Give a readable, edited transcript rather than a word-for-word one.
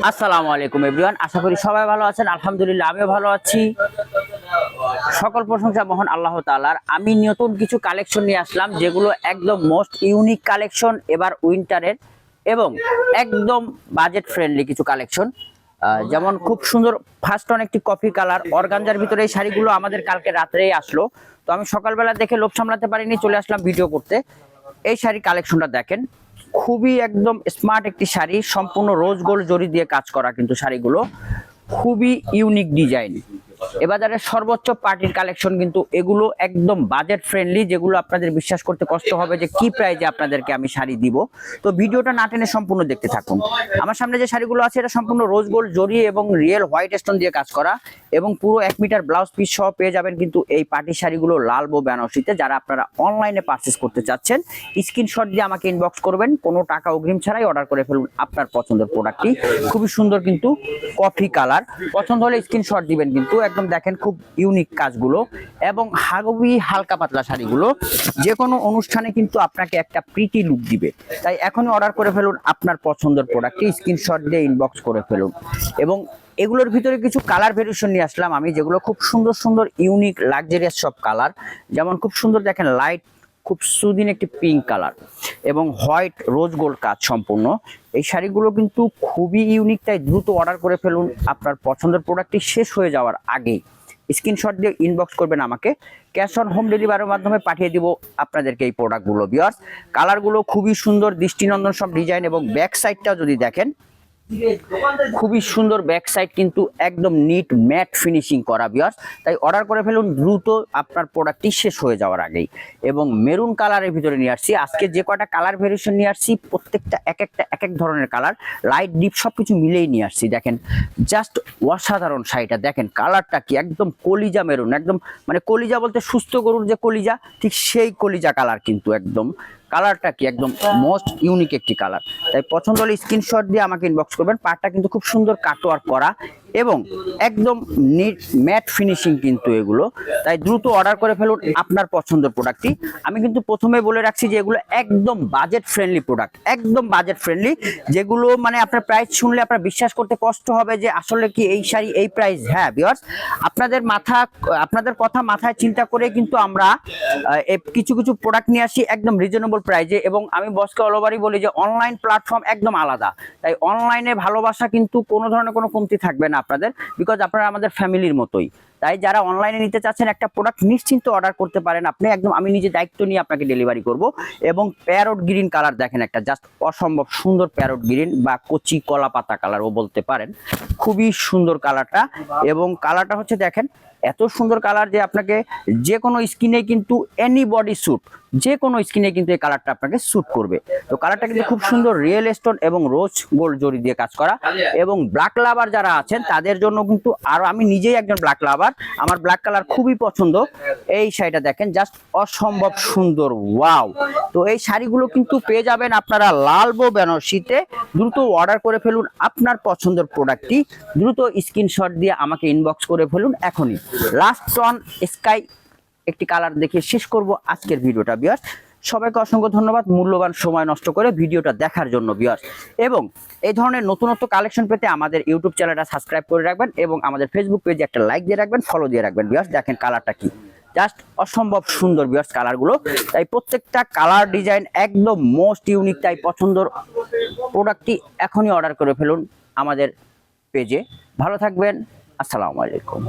আসসালামু আলাইকুম এভরিওয়ান, আশা করি সবাই ভালো আছেন। আলহামদুলিল্লাহ আমিও ভালো আছি। সকল প্রশংসা মহান আল্লাহ তাআলার। আমি নতুন কিছু কালেকশন নিয়ে আসলাম, যেগুলো একদম মোস্ট ইউনিক কালেকশন এবার উইন্টারের, এবং একদম বাজেট ফ্রেন্ডলি কিছু কালেকশন। যেমন খুব সুন্দর ফার্স্ট অন একটি কফি কালার অর্গানজার ভিতরে এই শাড়িগুলো আমাদের কালকে রাত্রেই আসলো। তো আমি সকালবেলা দেখে লোভ সামলাতে পারিনি, চলে আসলাম ভিডিও করতে। এই শাড়ি কালেকশনটা দেখেন, খুবই একদম স্মার্ট একটি শাড়ি, সম্পূর্ণ রোজ গোল্ড জরি দিয়ে কাজ করা, কিন্তু শাড়িগুলো খুবই ইউনিক ডিজাইন। এবাজারের সর্বোচ্চ পার্টির কালেকশন, কিন্তু এগুলো একদম বাজেট ফ্রেন্ডলি, যেগুলো আপনাদের বিশ্বাস করতে কষ্ট হবে যে কি প্রাইজে আপনাদেরকে আমি শাড়ি দিব। তো ভিডিওটা না টেনে সম্পূর্ণ দেখতে থাকুন। আমার সামনে যে শাড়িগুলো আছে এটা সম্পূর্ণ রোজ গোল্ড জরি এবং রিয়েল হোয়াইট স্টোন দিয়ে কাজ করা, এবং পুরো 1 মিটার ব্লাউজ পিস সহ পেয়ে যাবেন কিন্তু এই পার্টি শাড়িগুলো লাল বো বেনারসিতে। যারা আপনারা অনলাইনে পারচেস করতে চাচ্ছেন, স্ক্রিনশট দিয়ে আমাকে ইনবক্স করবেন, কোনো টাকা অগ্রিম ছাড়াই অর্ডার করে ফেলুন আপনার পছন্দের প্রোডাক্টটি। খুবই সুন্দর কিন্তু কফি কালার, পছন্দ হলে স্ক্রিনশট দিবেন। কিন্তু একদম দেখেন খুব ইউনিক কাজগুলো, এবং খুবই হালকা পাতলা শাড়িগুলো যে কোনো অনুষ্ঠানে কিন্তু আপনাকে একটা প্রিটি লুক দিবে। তাই এখনই অর্ডার করে ফেলুন আপনার পছন্দের প্রোডাক্টটি, স্ক্রিনশট দিয়ে ইনবক্স করে ফেলুন। এবং এগুলোর ভিতরে কিছু কালার ভেরিয়েশন নিয়ে আসলাম আমি, যেগুলো খুব সুন্দর সুন্দর ইউনিক লাক্সারিয়াস সব কালার। যেমন খুব সুন্দর দেখেন লাইট খুব সুদিন একটি পিঙ্ক কালার এবং হোয়াইট রোজ গোল্ড কাজ সম্পূর্ণ। এই শাড়িগুলো কিন্তু খুবই ইউনিক, তাই দ্রুত অর্ডার করে ফেলুন আপনার পছন্দের প্রোডাক্টটি শেষ হয়ে যাওয়ার আগেই। স্ক্রিনশট দিয়ে ইনবক্স করবেন আমাকে, ক্যাশ অন হোম ডেলিভারির মাধ্যমে পাঠিয়ে দিব আপনাদেরকে এই প্রোডাক্টগুলো। ভিউয়ার্স, কালারগুলো খুবই সুন্দর, দৃষ্টিনন্দন সব ডিজাইন, এবং ব্যাক সাইডটা যদি দেখেন খুবই সুন্দর ব্যাক সাইড, কিন্তু একদম নিট ম্যাট ফিনিশিং করা। ভিউয়ার্স, তাই অর্ডার করে ফেলুন দ্রুত আপনার প্রোডাক্টটি শেষ হয়ে যাওয়ার আগেই। এবং মেরুন কালারের ভিতরে নিয়ে আসছি আজকে, যে কয়টা কালার ভেরিয়েশন নিয়ে আসছি প্রত্যেকটা এক এক ধরনের কালার, লাইট ডিপ সব কিছু মিলেই নিয়ে আসছি। দেখেন জাস্ট অসাধারণ শাড়িটা, দেখেন কালারটা কি একদম কলিজা মেরুন, একদম মানে কলিজা বলতে সুস্থ গরুর যে কলিজা, ঠিক সেই কলিজা কালার, কিন্তু একদম কালারটা কি একদম মোস্ট ইউনিক একটি কালার। তাই পছন্দ হলে স্ক্রিনশট দিয়ে আমাকে ইনবক্স করবেন। পার্টটা কিন্তু খুব সুন্দর কাটওয়ার্ক করা এবং একদম নিট ম্যাট ফিনিশিং কিন্তু এগুলো, তাই দ্রুত অর্ডার করে ফেলুন আপনার পছন্দের প্রোডাক্টটি। আমি কিন্তু প্রথমে বলে রাখছি যে এগুলো একদম বাজেট ফ্রেন্ডলি প্রোডাক্ট, একদম বাজেট ফ্রেন্ডলি, যেগুলো মানে আপনার প্রাইস শুনলে আপনার বিশ্বাস করতে কষ্ট হবে যে আসলে কি এই শাড়ি এই প্রাইস। হ্যাঁ ভিউয়ার্স, আপনাদের কথা মাথায় চিন্তা করে কিন্তু আমরা কিছু কিছু প্রোডাক্ট নিয়ে আসি একদম রিজনেবল প্রাইজে। এবং আমি বসকে অল ওভারই বলি যে অনলাইন প্ল্যাটফর্ম একদম আলাদা, তাই অনলাইনে ভালোবাসা কিন্তু কোনো ধরনের কোনো কমতি থাকবে না আপনাদের, বিকজ আপনারা আমাদের ফ্যামিলির মতোই। তাই যারা অনলাইনে নিতে চাচ্ছেন একটা প্রোডাক্ট নিশ্চিন্ত অর্ডার করতে পারেন আপনি, একদম আমি নিজে দায়িত্ব নিয়ে আপনাকে ডেলিভারি করব। এবং প্যারট গ্রিন কালার দেখেন, একটা জাস্ট অসম্ভব সুন্দর প্যারট গ্রিন বা কচি কলা পাতা কালারও বলতে পারেন, খুবই সুন্দর কালারটা। এবং কালারটা হচ্ছে দেখেন এত সুন্দর কালার যে আপনাকে যে কোনো স্কিনে কিন্তু এনি বডি স্যুট, যে কোনো স্কিনে কিন্তু এই কালারটা আপনাকে স্যুট করবে। তো কালারটা কিন্তু খুব সুন্দর রিয়েল স্টোন এবং রোজ গোল্ড জরি দিয়ে কাজ করা। এবং ব্ল্যাক লাভার যারা আছেন তাদের জন্য কিন্তু, আর আমি নিজেই একজন ব্ল্যাক লাভার, আমার ব্ল্যাক কালার খুবই পছন্দ। এই শাড়িটা দেখেন জাস্ট অসম্ভব সুন্দর, ওয়াও। তো এই শাড়িগুলো কিন্তু পেয়ে যাবেন আপনারা লাল বো বেনারসিতে। দ্রুত অর্ডার করে ফেলুন আপনার পছন্দের প্রোডাক্টটি, দ্রুত স্ক্রিনশট দিয়ে আমাকে ইনবক্স করে ফেলুন এখনই। লাস্ট অন স্কাই একটি কালার দেখে শেষ করব আজকের ভিডিওটা। ভিউয়ার্স, সবাইকে অসংখ্য ধন্যবাদ মূল্যবান সময় নষ্ট করে ভিডিওটা দেখার জন্য। ভিউয়ার্স, এবং এই ধরনের নতুনত্ব কালেকশন পেতে আমাদের ইউটিউব চ্যানেলটা সাবস্ক্রাইব করে রাখবেন, এবং আমাদের ফেসবুক পেজে একটা লাইক দিয়ে রাখবেন, ফলো দিয়ে রাখবেন। ভিউয়ার্স, দেখেন কালারটা কি জাস্ট অসম্ভব সুন্দর। ভিউয়ার্স, কালারগুলো তাই প্রত্যেকটা কালার ডিজাইন একদম মোস্ট ইউনিক, তাই পছন্দের প্রোডাক্টটি এখনই অর্ডার করে ফেলুন আমাদের পেজে। ভালো থাকবেন, আসসালামু আলাইকুম।